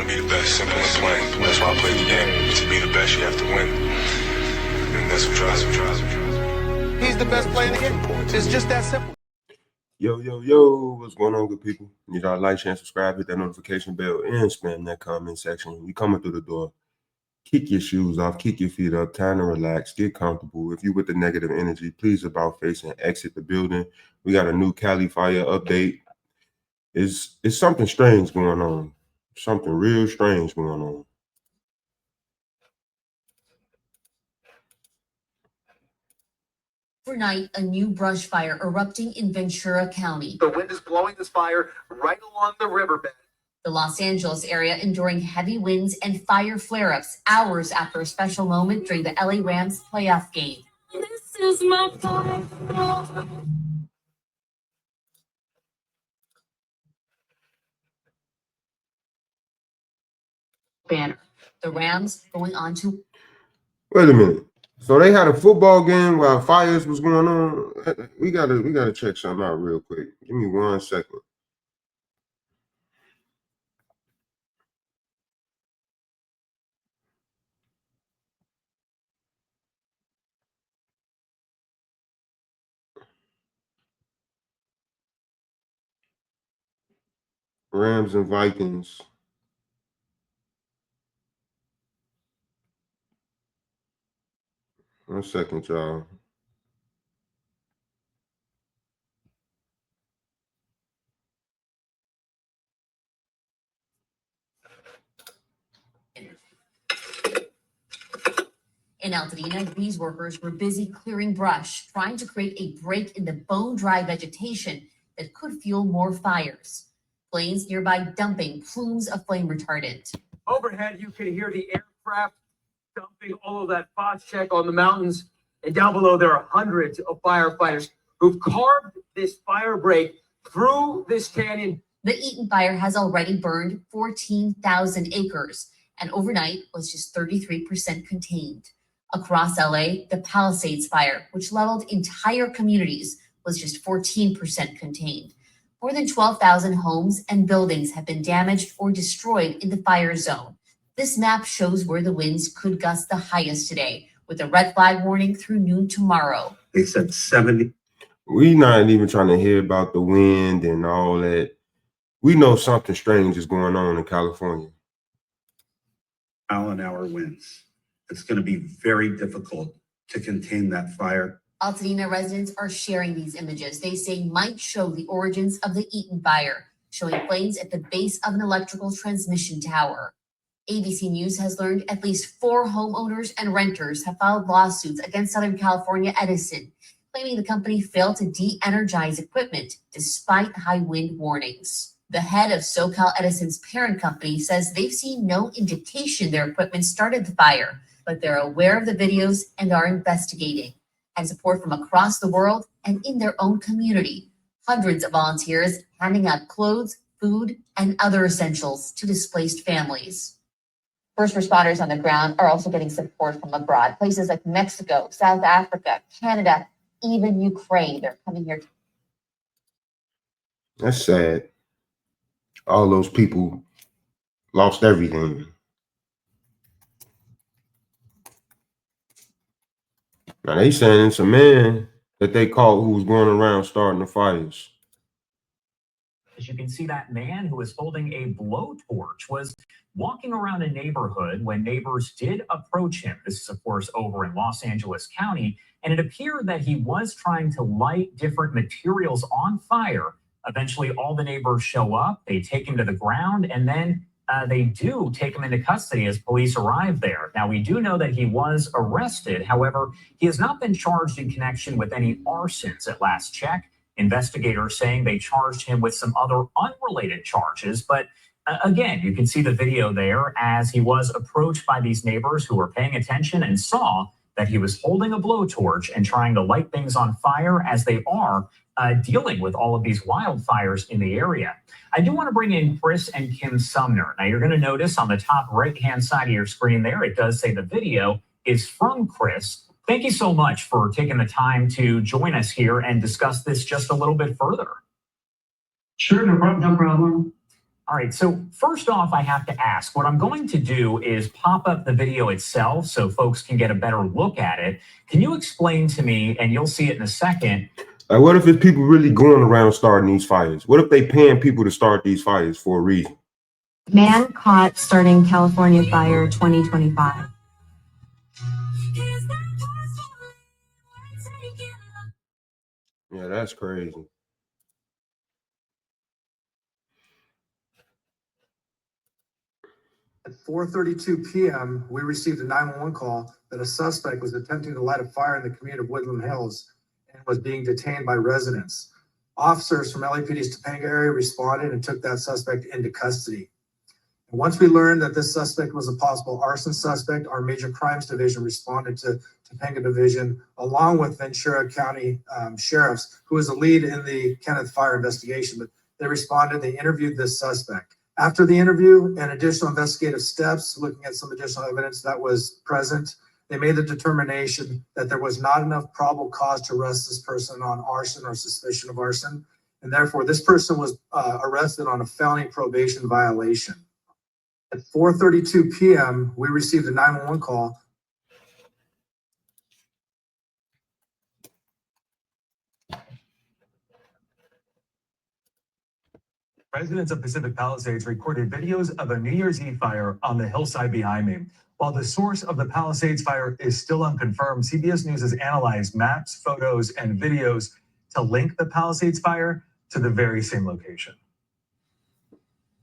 want to be the best, simple and plain. That's why I play the game. To be the best, you have to win. And that's what drives me. He's the best player in the game. It's just that simple. Yo, what's going on, good people? You gotta like, share, and subscribe, hit that notification bell, and spam that comment section. You coming through the door, kick your shoes off, kick your feet up, time to relax, get comfortable. If you with the negative energy, please about face and exit the building. We got a new Cali fire update. It's something strange going on. Something real strange going on. Overnight, a new brush fire erupting in Ventura County. The wind is blowing this fire right along the riverbed. The Los Angeles area enduring heavy winds and fire flare-ups hours after a special moment during the LA Rams playoff game. This is my fire. Banner. The Rams going on to... Wait a minute. So they had a football game while fires was going on. We gotta check something out real quick. Give me 1 second. Rams and Vikings. One second, y'all. In Altadena, these workers were busy clearing brush, trying to create a break in the bone-dry vegetation that could fuel more fires. Planes nearby dumping plumes of flame retardant. Overhead, you can hear the aircraft dumping all of that phosgenic on the mountains. And down below, there are hundreds of firefighters who've carved this fire break through this canyon. The Eaton fire has already burned 14,000 acres and overnight was just 33% contained. Across LA, the Palisades fire, which leveled entire communities, was just 14% contained. More than 12,000 homes and buildings have been damaged or destroyed in the fire zone. This map shows where the winds could gust the highest today, with a red flag warning through noon tomorrow. They said 70. We not even trying to hear about the wind and all that. We know something strange is going on in California. mile-an-hour winds. It's going to be very difficult to contain that fire. Altadena residents are sharing these images they say might show the origins of the Eaton fire, showing flames at the base of an electrical transmission tower. ABC News has learned at least 4 homeowners and renters have filed lawsuits against Southern California Edison, claiming the company failed to de-energize equipment despite high wind warnings. The head of SoCal Edison's parent company says they've seen no indication their equipment started the fire, but they're aware of the videos and are investigating. And support from across the world and in their own community. Hundreds of volunteers handing out clothes, food, and other essentials to displaced families. First responders on the ground are also getting support from abroad. Places like Mexico, South Africa, Canada, even Ukraine. They're coming here. That's sad. All those people lost everything. Now they saying it's a man that they caught who was going around starting the fires. As you can see, that man who was holding a blowtorch was walking around a neighborhood when neighbors did approach him. This is, of course, over in Los Angeles County, and it appeared that he was trying to light different materials on fire. Eventually, all the neighbors show up, they take him to the ground, and then they do take him into custody as police arrive there. Now, we do know that he was arrested. However, he has not been charged in connection with any arsons at last check. Investigators saying they charged him with some other unrelated charges. But again, you can see the video there as he was approached by these neighbors who were paying attention and saw that he was holding a blowtorch and trying to light things on fire as they are dealing with all of these wildfires in the area. I do want to bring in Chris and Kim Sumner. Now, you're going to notice on the top right-hand side of your screen there, it does say the video is from Chris. Thank you so much for taking the time to join us here and discuss this just a little bit further. Sure, no problem. All right, so first off, I have to ask, what I'm going to do is pop up the video itself so folks can get a better look at it. Can you explain to me, and you'll see it in a second. Like, what if it's people really going around starting these fires? What if they paying people to start these fires for a reason? Man caught starting California fire 2025. Yeah, that's crazy. At 4:32 p.m., we received a 911 call that a suspect was attempting to light a fire in the community of Woodland Hills and was being detained by residents. Officers from LAPD's Topanga area responded and took that suspect into custody. And once we learned that this suspect was a possible arson suspect, our Major Crimes Division responded to Topanga Division along with Ventura County sheriffs, who was a lead in the Kenneth fire investigation. But they responded, they interviewed this suspect. After the interview and additional investigative steps, looking at some additional evidence that was present, they made the determination that there was not enough probable cause to arrest this person on arson or suspicion of arson. And therefore, this person was arrested on a felony probation violation. At 4:32 p.m., we received a 911 call. Residents of Pacific Palisades recorded videos of a New Year's Eve fire on the hillside behind me. While the source of the Palisades fire is still unconfirmed, CBS News has analyzed maps, photos, and videos to link the Palisades fire to the very same location.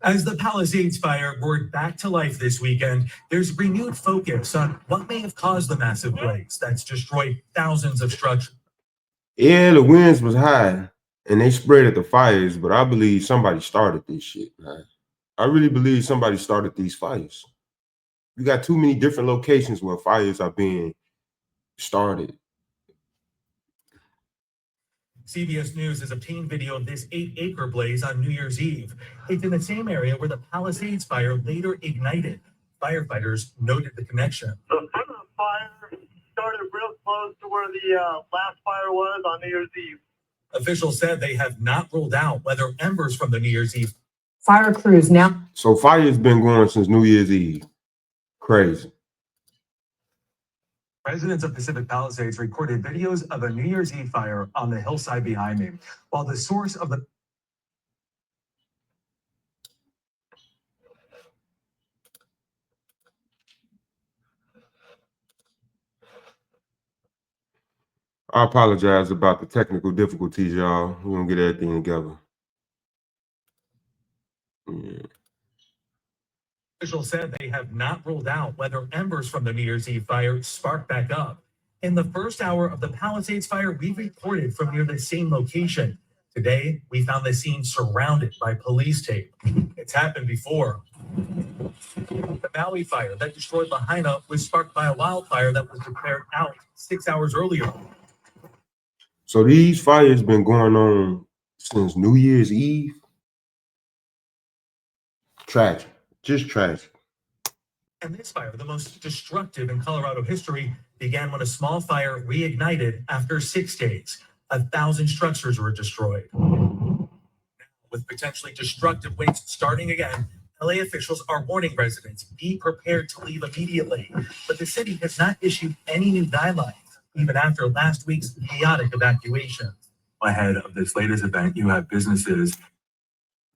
As the Palisades fire roared back to life this weekend, there's renewed focus on what may have caused the massive blaze that's destroyed thousands of structures. Yeah, the winds was high and they spread the fires, but I believe somebody started this shit, man. I really believe somebody started these fires. You got too many different locations where fires are being started. CBS News has obtained video of this 8-acre blaze on New Year's Eve. It's in the same area where the Palisades fire later ignited. Firefighters noted the connection. The front of the fire started real close to where the last fire was on New Year's Eve. Officials said they have not ruled out whether embers from the New Year's Eve Fire crews now. So fire's been going since New Year's Eve. Crazy. Residents of Pacific Palisades recorded videos of a New Year's Eve fire on the hillside behind me. While the source of the I apologize about the technical difficulties, y'all. We're gonna get everything together. Yeah. officials said they have not ruled out whether embers from the New Year's Eve fire sparked back up. In the first hour of the Palisades fire, we reported from near the same location. Today, we found the scene surrounded by police tape. It's happened before. The Maui fire that destroyed Lahaina was sparked by a wildfire that was declared out 6 hours earlier. So these fires been going on since New Year's Eve. Tragic, just tragic. And this fire, the most destructive in Colorado history, began when a small fire reignited after 6 days. 1,000 structures were destroyed. Now, with potentially destructive winds starting again, LA officials are warning residents, be prepared to leave immediately. But the city has not issued any new guidelines, even after last week's chaotic evacuation. Ahead of this latest event, you have businesses.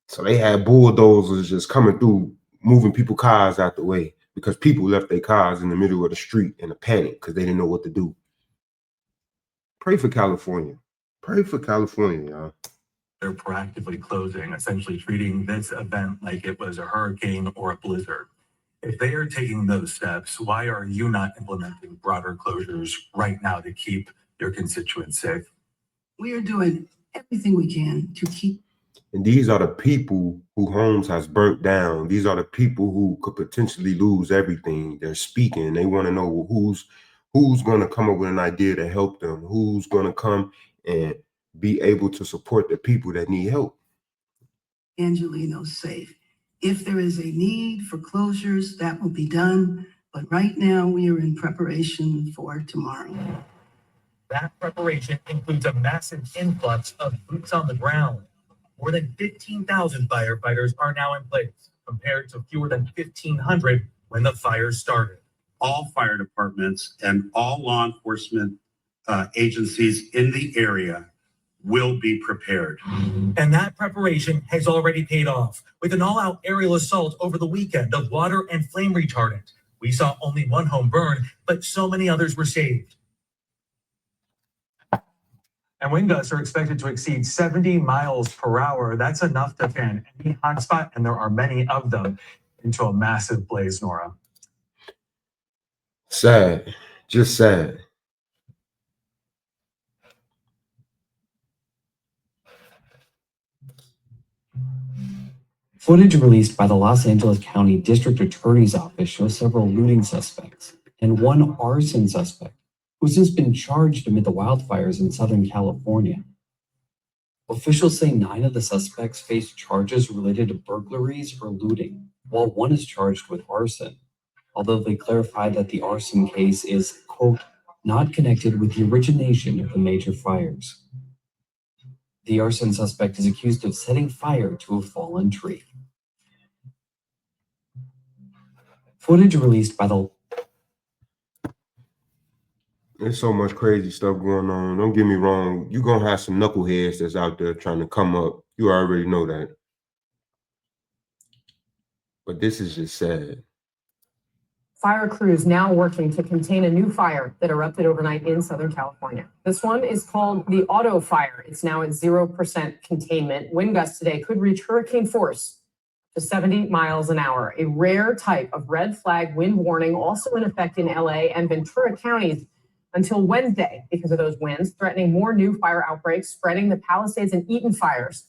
So they had bulldozers just coming through, moving people's cars out the way because people left their cars in the middle of the street in a panic because they didn't know what to do. Pray for California. Pray for California, y'all. They're proactively closing, essentially treating this event like it was a hurricane or a blizzard. If they are taking those steps, why are you not implementing broader closures right now to keep your constituents safe? We are doing everything we can to keep. And these are the people whose homes has burnt down. These are the people who could potentially lose everything. They're speaking. They want to know who's going to come up with an idea to help them, who's going to come and be able to support the people that need help. Angelino safe. If there is a need for closures, that will be done. But right now we are in preparation for tomorrow. That preparation includes a massive influx of boots on the ground. More than 15,000 firefighters are now in place, compared to fewer than 1,500 when the fire started. All fire departments and all law enforcement agencies in the area will be prepared. And that preparation has already paid off with an all-out aerial assault over the weekend of water and flame retardant. We saw only one home burn, but so many others were saved. And wind gusts are expected to exceed 70 miles per hour. That's enough to fan any hotspot, and there are many of them, into a massive blaze, Nora. Sad, just sad. Footage released by the Los Angeles County District Attorney's Office shows several looting suspects and one arson suspect who's since been charged amid the wildfires in Southern California. Officials say 9 of the suspects face charges related to burglaries or looting, while one is charged with arson, although they clarified that the arson case is, quote, not connected with the origination of the major fires. The arson suspect is accused of setting fire to a fallen tree. Footage released by the... There's so much crazy stuff going on. Don't get me wrong. You're going to have some knuckleheads that's out there trying to come up. You already know that. But this is just sad. Fire crews now working to contain a new fire that erupted overnight in Southern California. This one is called the Auto Fire. It's now at 0% containment. Wind gusts today could reach hurricane force to 70 miles an hour, a rare type of red flag wind warning also in effect in LA and Ventura counties until Wednesday because of those winds, threatening more new fire outbreaks, spreading the Palisades and Eaton fires.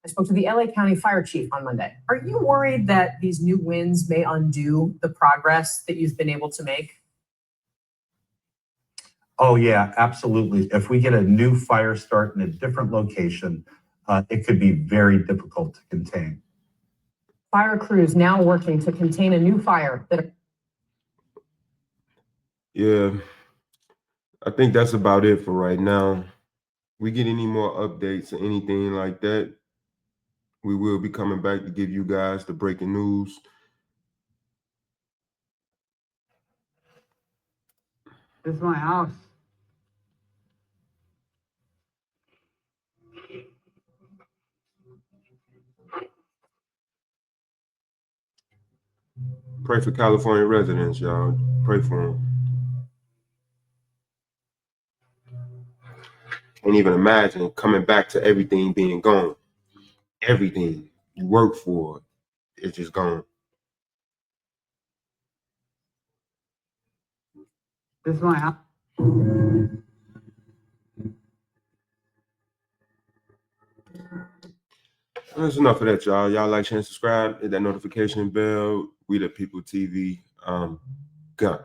I spoke to the LA County Fire Chief on Monday. Are you worried that these new winds may undo the progress that you've been able to make? Oh, yeah, absolutely. If we get a new fire start in a different location, it could be very difficult to contain. Fire crews now working to contain a new fire that... Yeah, I think that's about it for right now. We get any more updates or anything like that, we will be coming back to give you guys the breaking news. This is my house. Pray for California residents, y'all. Pray for them. Can't even imagine coming back to everything being gone. Everything you work for is just gone. This is my house. That's enough of that, y'all. Y'all like, share, and subscribe. Hit that notification bell. We the People TV. Gun.